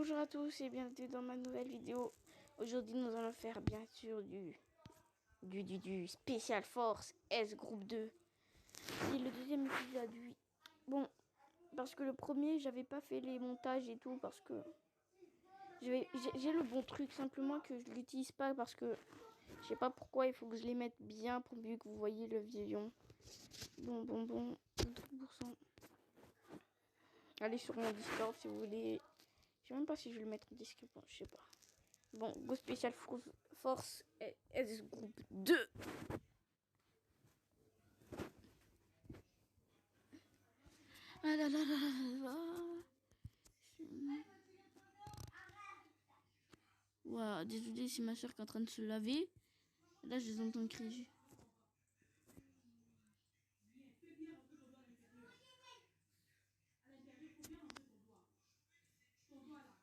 Bonjour à tous et bienvenue dans ma nouvelle vidéo. Aujourd'hui nous allons faire bien sûr du Special Force S Group 2. C'est le deuxième épisode, oui. Bon, parce que le premier j'avais pas fait les montages et tout parce que j'ai le bon truc, simplement que je l'utilise pas parce que je sais pas pourquoi. Il faut que je les mette bien pour mieux que vous voyez le vision. Bon, 30%. Allez sur mon Discord si vous voulez. Je sais même pas si je vais le mettre en description, je sais pas. Bon, Go Special Force S Group 2. Ah là là là là. Voilà, désolé, c'est ma soeur qui est en train de se laver. Là, je les entends crier.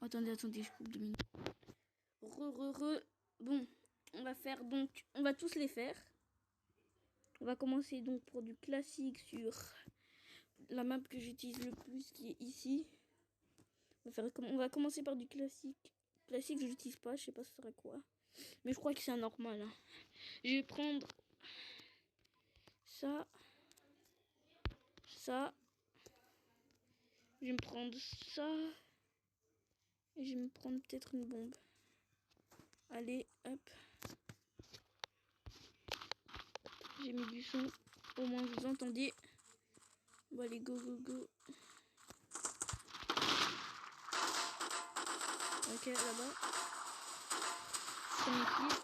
Attendez, je coupe 2 minutes. Bon, on va faire donc, on va tous les faire. On va commencer donc pour du classique sur la map que j'utilise le plus, qui est ici. On va commencer par du classique. Classique, je l'utilise pas, je sais pas ce serait quoi. Mais je crois que c'est un normal. Hein. Je vais prendre ça. Ça. Je vais me prendre ça. Et je vais me prendre peut-être une bombe. Allez, hop. J'ai mis du son. Au moins vous entendez. Bon allez, go. Ok, là-bas. Premier kill.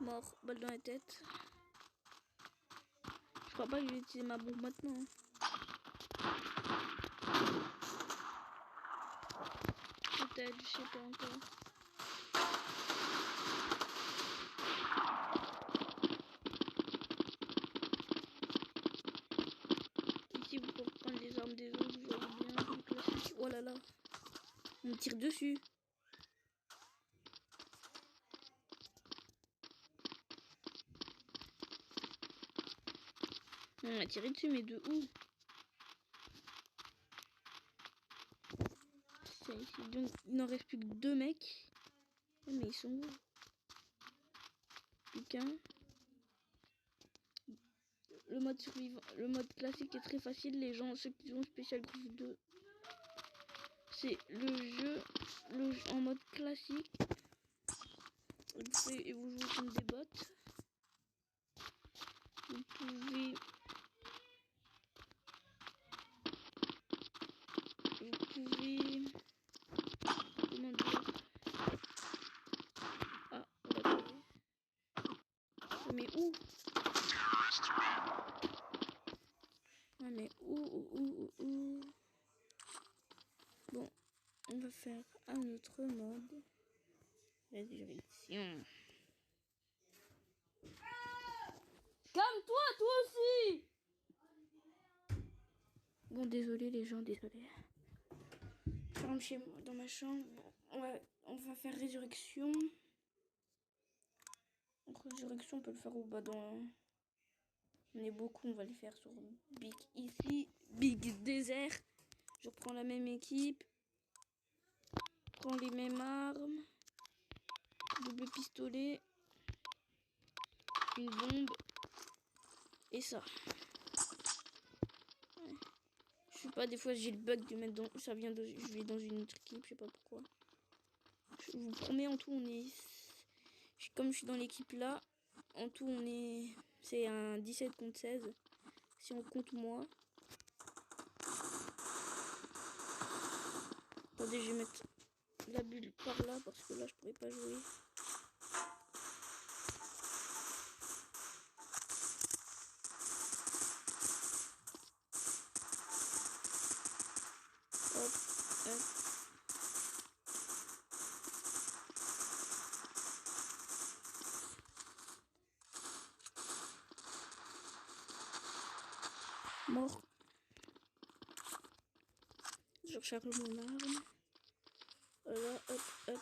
Mort, balle dans la tête. Je crois pas que je vais utiliser ma bombe maintenant. Peut-être, je sais pas encore. Ici, vous pouvez prendre les armes des autres, vous voyez bien. Donc là, oh là là, on me tire dessus. On m'a tiré dessus, mais de où? C'est ici. Donc, il n'en reste plus que 2 mecs. Oh, mais ils sont où? Plus qu'un. Le mode survivant, le mode classique est très facile. Les gens, ceux qui ont Special Group 2, c'est le jeu en mode classique. Et vous jouez comme des bots. Vous pouvez comment dire? Ah, on va trouver. Mais où? Ah, mais où? Bon, on va faire un autre mode. Résurrection. Calme-toi, toi aussi! Bon, désolé les gens, désolé. Je rentre chez moi, dans ma chambre. On va faire résurrection. Résurrection, on peut le faire au bas dans... On est beaucoup, on va les faire sur Big ici. Big désert. Je reprends la même équipe. Je prends les mêmes armes. Double pistolet. Une bombe. Et ça. Ouais. Je sais pas, des fois j'ai le bug de mettre dans... Ça vient de... Je vais dans une autre équipe, je sais pas pourquoi. Je vous promets, en tout, on est... Comme je suis dans l'équipe là, en tout, on est... C'est un 17 contre 16. Si on compte moi. Attendez, je vais mettre la bulle par là parce que là, je pourrais pas jouer. Hop, hop. Mort. Je recharge mon arme. Voilà, hop, hop,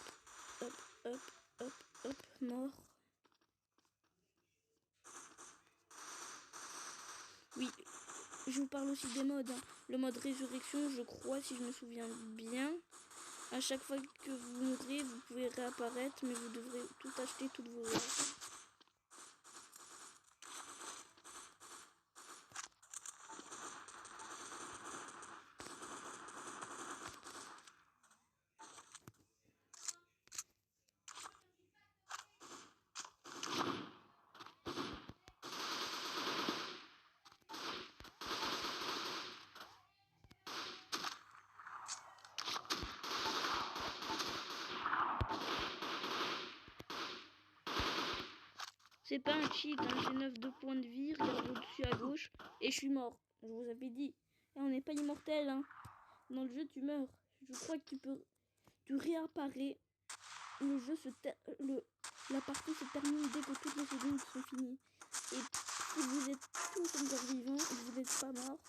hop, hop, hop, hop, mort. Oui, je vous parle aussi des modes. Hein. Le mode résurrection, je crois, si je me souviens bien, à chaque fois que vous mourrez, vous pouvez réapparaître, mais vous devrez tout acheter, toutes vos armes. C'est pas un cheat, hein, j'ai 9 de points de vie, regardez au-dessus à gauche, et je suis mort. Je vous avais dit. Et on n'est pas immortel, hein. Dans le jeu, tu meurs. Je crois que tu réapparais. Le jeu la partie se termine dès que toutes les secondes sont finies. Et si vous êtes tous encore vivants et que vous n'êtes pas morts,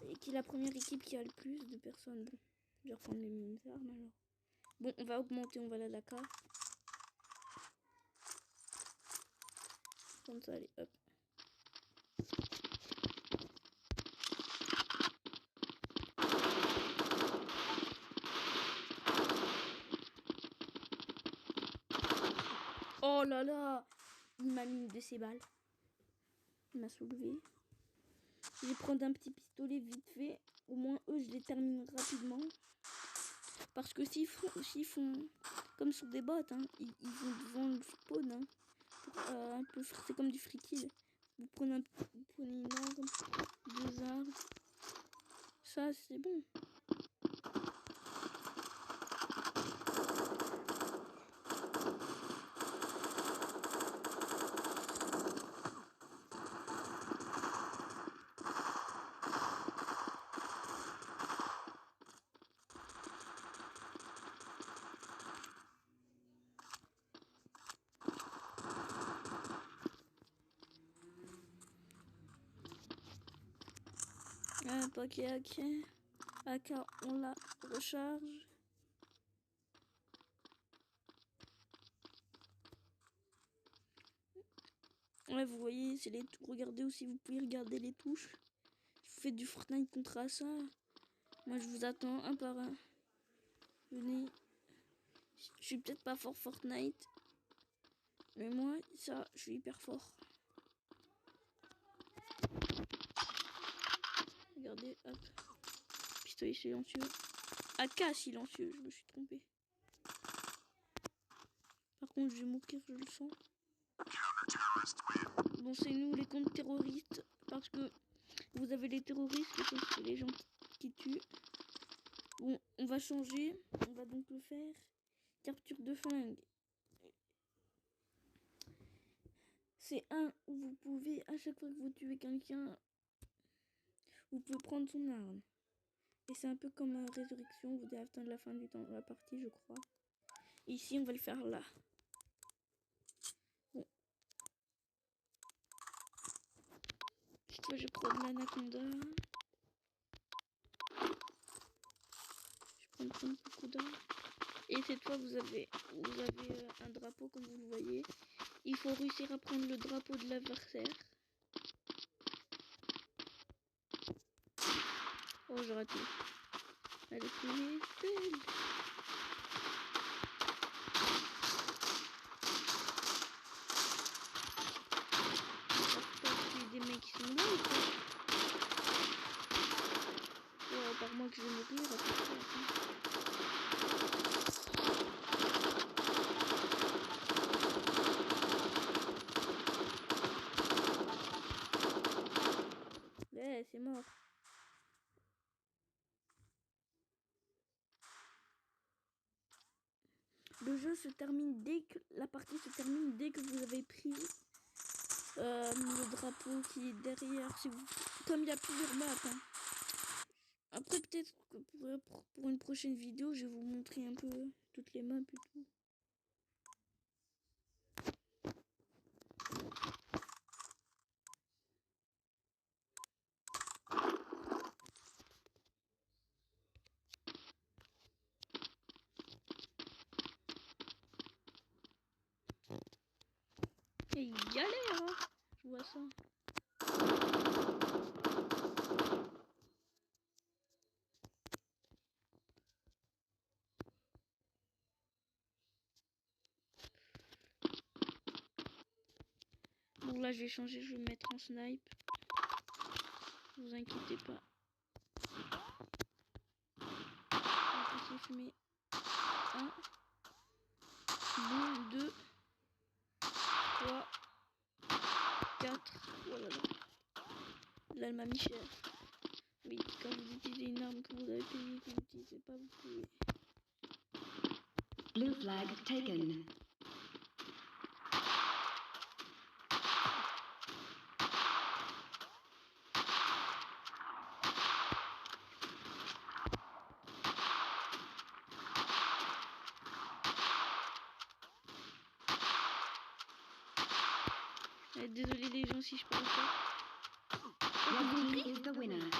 et qui est la première équipe qui a le plus de personnes. Bon, je vais reprendre les mêmes armes alors. Bon, on va augmenter, on va aller à la carte. Comme ça, allez, hop. Oh là là, il m'a mis une de ses balles. Il m'a soulevé. Je vais prendre un petit pistolet vite fait. Au moins, eux, je les termine rapidement. Parce que s'ils font comme sur des bots, hein, ils vont devant le spawn. Hein, un peu, c'est comme du free kill. Vous prenez une arme, 2 armes. Ça, c'est bon. Un paquet AK, on la recharge. Ouais, vous voyez, c'est les touches. Regardez aussi, vous pouvez regarder les touches. Je fais du Fortnite contre ça. Moi, je vous attends un par un. Venez. Je suis peut-être pas fort Fortnite. Mais moi, ça, je suis hyper fort. Regardez, hop. Pistolet silencieux. AK silencieux, je me suis trompé. Par contre, je vais mourir, je le sens. Bon, c'est nous les comptes terroristes. Parce que vous avez les terroristes, qui sont les gens qui tuent. Bon, on va changer. On va donc le faire. Capture de flingue. C'est un où vous pouvez, à chaque fois que vous tuez quelqu'un, vous pouvez prendre son arme. Et c'est un peu comme la résurrection. Vous devez attendre la fin du temps de la partie, je crois. Ici, on va le faire là. Bon. Cette fois, je prends de l'anaconda. Je prends beaucoup d'armes. Et cette fois, vous avez un drapeau, comme vous le voyez. Il faut réussir à prendre le drapeau de l'adversaire. Oh, j'ai raté. Elle est plus belle. Des mecs qui sont là ou quoi? Ouais, par moi que je vais mourir. Ouais, c'est mort. Le jeu se termine dès que la partie se termine dès que vous avez pris le drapeau qui est derrière. Si vous, comme il y a plusieurs maps. Hein. Après peut-être que pour une prochaine vidéo, je vais vous montrer un peu toutes les maps et tout. il galère, hein. Je vois ça. Bon là je vais changer, je vais me mettre en snipe. Ne vous inquiétez pas. Je vais fumer. 1. Boum, 2. 3. 4. Voilà. Là elle m'a mis cher. Oui, quand vous utilisez une arme que vous avez payée, que vous n'utilisez pas, vous pouvez. Blue flag taken. Désolé les gens si je parle pas. Red team is the winner.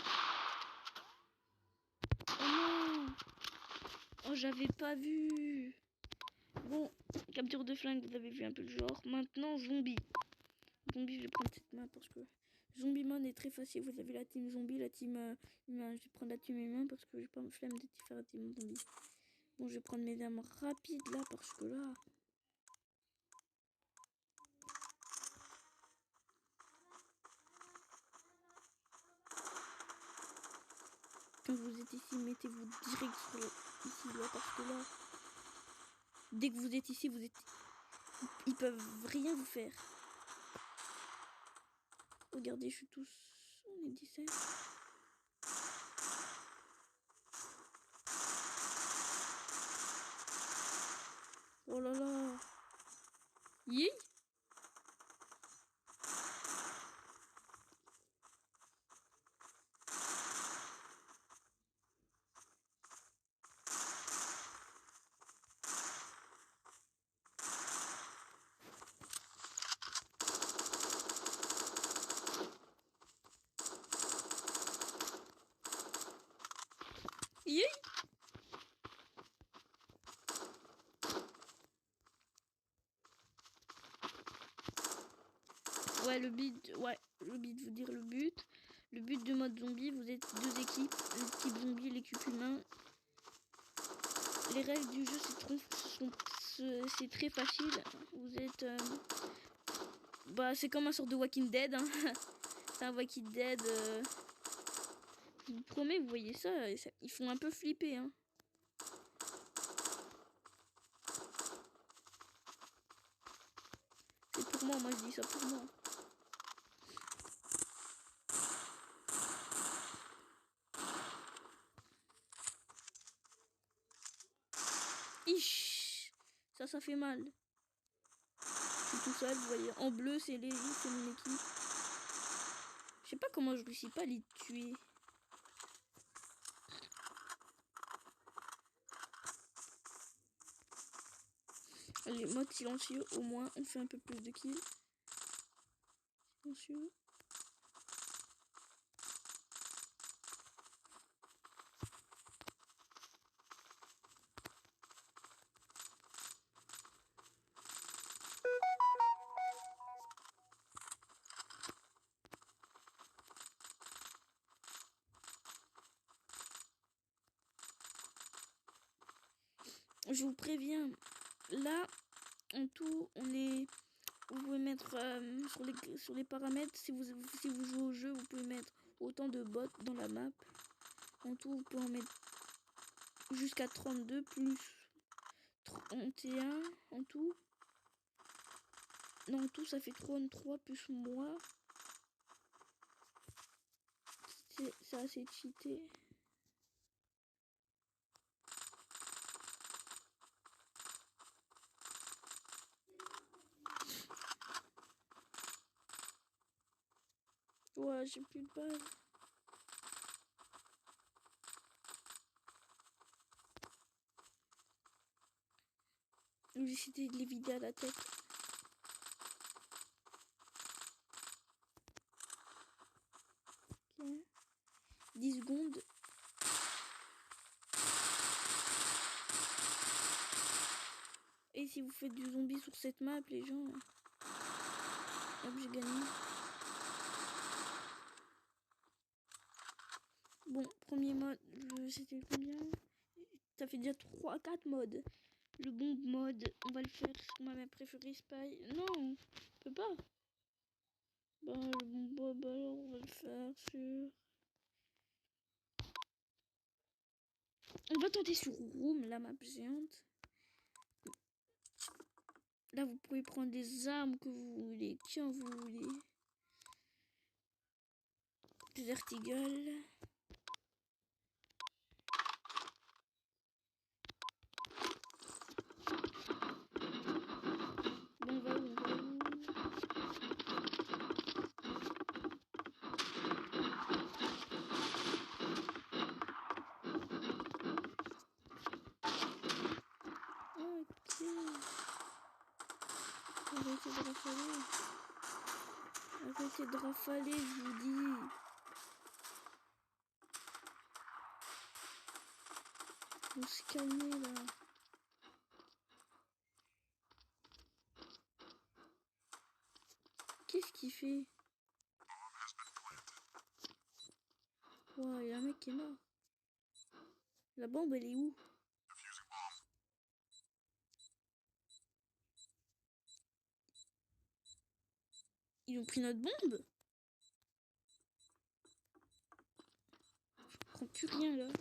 Oh non! Oh j'avais pas vu! Bon, capture de flingue, vous avez vu un peu le genre. Maintenant, zombie. Zombie, je vais prendre cette main parce que zombie man est très facile. Vous avez la team zombie, la team humain. Je vais prendre la team humain parce que j'ai pas de flemme de faire la team zombie. Bon, je vais prendre mes armes rapides là parce que là. Quand vous êtes ici, mettez-vous direct sur ici là parce que là. Dès que vous êtes ici, vous êtes. Ils peuvent rien vous faire. Regardez, je suis tous. On est 17. Oh là là. Yé. Yé. Ouais, le but, vous dire le but. Le but de mode zombie, vous êtes deux équipes, l'équipe zombie et l'équipe humain. Les règles du jeu, c'est très facile. Vous êtes, c'est comme un sort de Walking Dead. Hein. C'est un Walking Dead. Je vous promets, vous voyez ça, ils font un peu flipper. Hein. C'est pour moi je dis ça pour moi. Ich, ça fait mal. Je suis tout seul, vous voyez. En bleu, c'est mon équipe. Je sais pas comment je réussis pas à les tuer. Allez, mode silencieux, au moins, on fait un peu plus de kills. Silencieux. Je vous préviens, là, en tout, vous pouvez mettre sur les paramètres, si vous jouez au jeu, vous pouvez mettre autant de bots dans la map. En tout, vous pouvez en mettre jusqu'à 32 plus 31 en tout. Non, en tout, ça fait 33 plus moi. C'est assez cheaté. Ouais, j'ai plus de balles. J'ai décidé de les vider à la tête. Ok. 10 secondes. Et si vous faites du zombie sur cette map, les gens... Hop, j'ai gagné. Bon, premier mode, c'était combien? Ça fait déjà 3-4 modes. Le bomb mode, on va le faire sur ma préférée Spy. Non, on peut pas. Bah, le bomb bob, alors on va le faire sur... On va tenter sur Room, la map géante. Là, vous pouvez prendre des armes que vous voulez, quand vous voulez. Des artigals. Bon, on va où? Ok. Arrêtez de rafaler. Arrêtez de rafaler, je vous dis. On se calmer là. Qu'est-ce qu'il fait? Wow, il y a un mec qui est mort. La bombe, elle est où? Ils ont pris notre bombe? Je comprends plus rien là.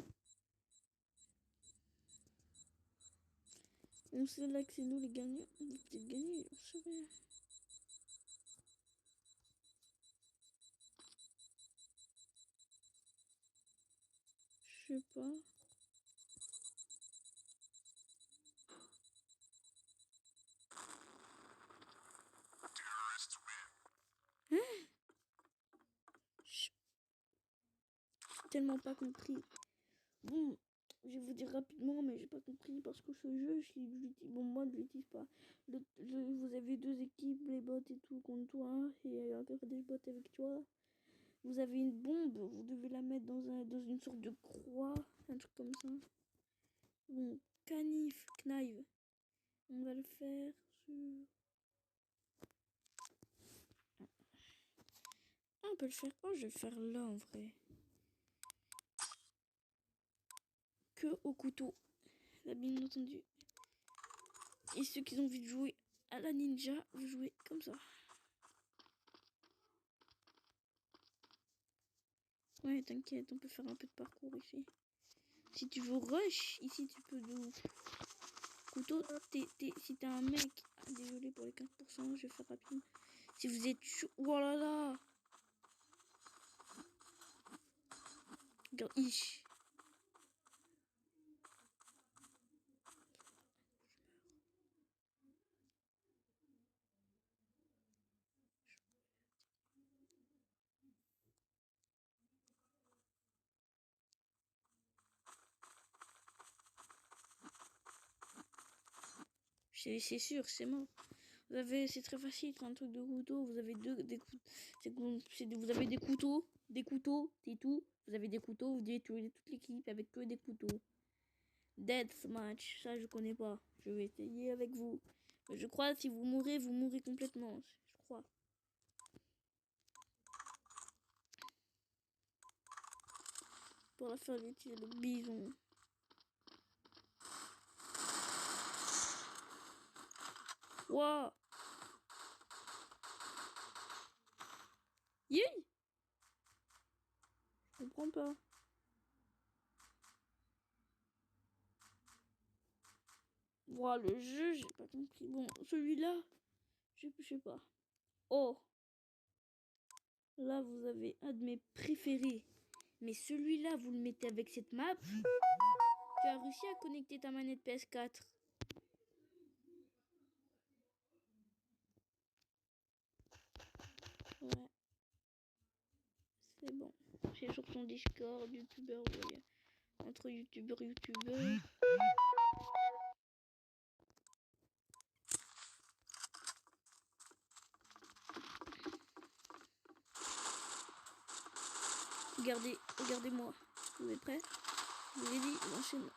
On sait là que c'est nous les gagnants. On va peut-être gagner, on sait rien. Je sais pas. Hein? J'ai tellement pas compris. Bon, je vais vous dire rapidement, mais j'ai pas compris parce que ce jeu, bon, moi je l'utilise pas. Vous avez deux équipes, les bots et tout contre toi, et encore des bots avec toi. Vous avez une bombe, vous devez la mettre dans une sorte de croix, un truc comme ça. Bon, knife. On va le faire sur... Ah, on peut le faire quand? Je vais le faire là en vrai. Que au couteau. Là, bien entendu. Et ceux qui ont envie de jouer à la ninja, vous jouez comme ça. Ouais, t'inquiète, on peut faire un peu de parcours ici. Si tu veux rush, ici tu peux de couteau. Si t'es un mec, ah, désolé pour les 15%, je vais faire rapide. Si vous êtes chaud, oh là là. Regarde, ish. C'est sûr, c'est mort. C'est très facile, c'est un truc de couteau. Vous avez vous avez des couteaux, c'est tout. Vous avez des couteaux, vous devez tuer toute l'équipe avec que des couteaux. Deathmatch, ça je connais pas. Je vais essayer avec vous. Je crois que si vous mourrez complètement. Je crois. Pour la faire utiliser le bison. Wouah! Yay! Je comprends pas. Wouah, le jeu, j'ai pas compris. Bon, celui-là, je sais pas. Oh! Là, vous avez un de mes préférés. Mais celui-là, vous le mettez avec cette map. Tu as réussi à connecter ta manette PS4. Ouais. C'est bon. C'est sur ton Discord, youtubeur, ouais. Entre youtubeur. Regardez-moi. Vous êtes prêts? Je vous ai dit, l'enchaînement.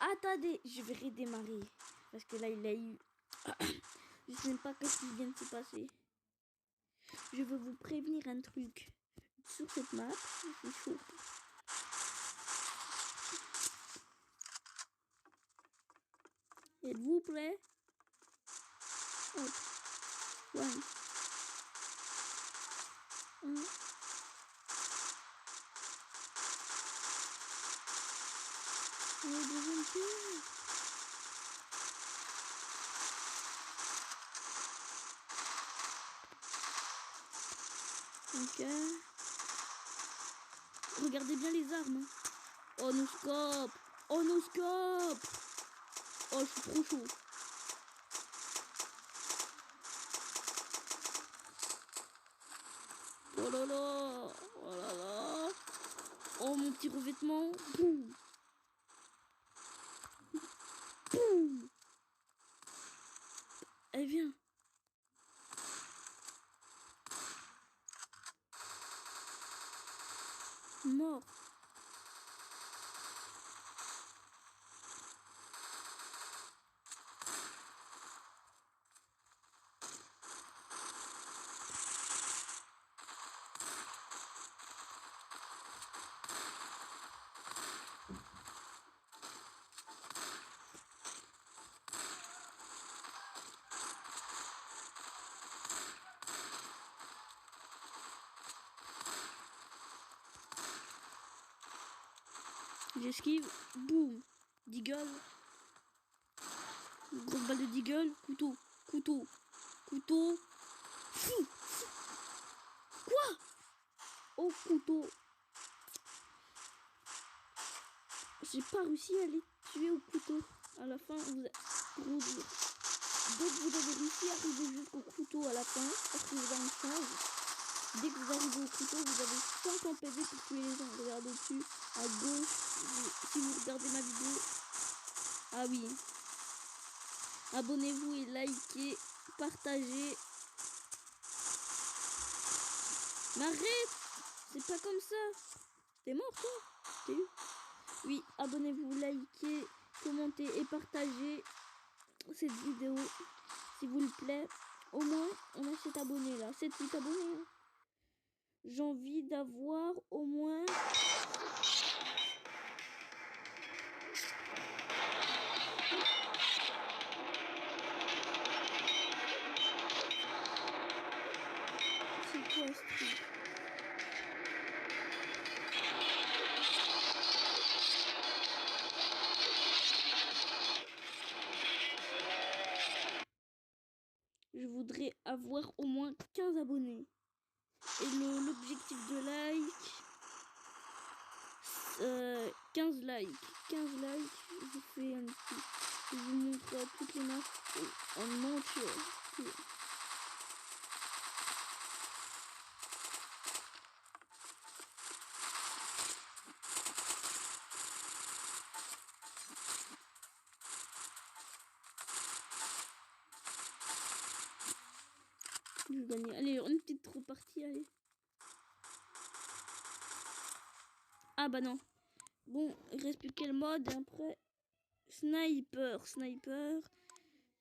Attendez, je vais redémarrer. Parce que là, il a eu... je sais même pas qu'est-ce qui vient de se passer. je veux vous prévenir un truc. Sur cette map, je suis chaud. Êtes-vous prêts? Hop. One. Un. Allez, deuxième tour. Ok. Regardez bien les armes. Oh, nos scopes. Oh, nos scopes. Oh, je suis trop chaud. Oh là là. Oh là là. Oh, mon petit revêtement. Boum. Boum. Elle vient. Mort. J'esquive. Boum. Deagle. Grosse balle de deagle. Couteau. Couteau. Couteau. Fou. Quoi? Oh, couteau. J'ai pas réussi à les tuer au couteau. À la fin, vous gros dur. Dès que vous avez réussi à arriver jusqu'au couteau à la fin, parce que vous avez une chance, dès que vous arrivez au couteau, vous avez 500 PV pour tuer les gens. Regardez au-dessus, à gauche, si vous regardez ma vidéo. Ah oui. Abonnez-vous et likez, partagez. Mais arrête! C'est pas comme ça. T'es mort, toi? T'es eu? Oui, abonnez-vous, likez, commentez et partagez cette vidéo s'il vous plaît. Au moins, on a 7 abonnés là. 7-8 abonnés. Hein. J'ai envie d'avoir au moins... C'est quoi ce truc? Je voudrais avoir au moins 15 abonnés. Et l'objectif de like... 15 likes. 15 likes, je fais un petit... Je vous montre toutes les maps en entier. Je vais gagner. Allez, une petite repartie, allez. Ah bah non. Bon, il reste plus quel mode après. Sniper.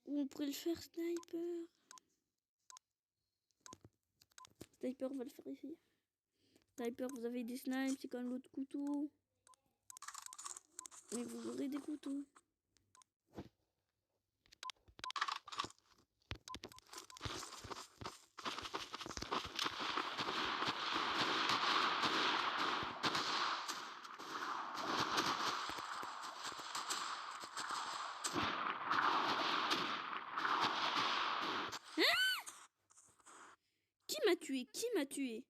Où on pourrait le faire, sniper. Sniper, on va le faire ici. Sniper, vous avez des snipes, c'est comme l'autre couteau. Mais vous aurez des couteaux. Qui m'a tué? Qui m'a tué?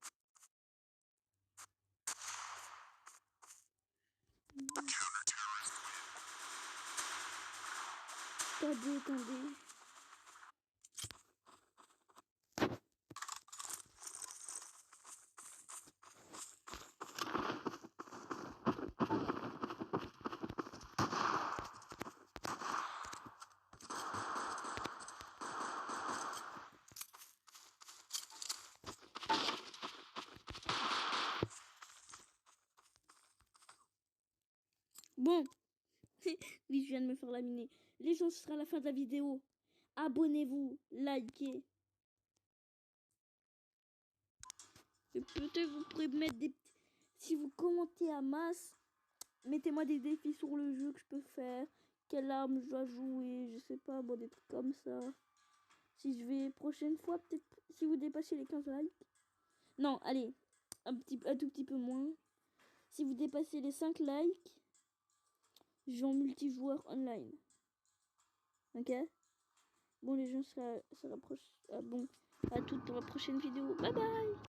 Attendez. Bon. Oui, je viens de me faire laminer. Les gens, ce sera la fin de la vidéo. Abonnez-vous, likez. Et peut-être vous pourrez mettre des... Si vous commentez à masse, mettez-moi des défis sur le jeu que je peux faire. Quelle arme je dois jouer, je sais pas, bon, des trucs comme ça. Si je vais prochaine fois, peut-être si vous dépassez les 15 likes. Non, allez, un tout petit peu moins. Si vous dépassez les 5 likes, je vais en multijoueur online. Ok? Bon, les gens se rapprochent. Bon, à toutes pour la prochaine vidéo. Bye bye!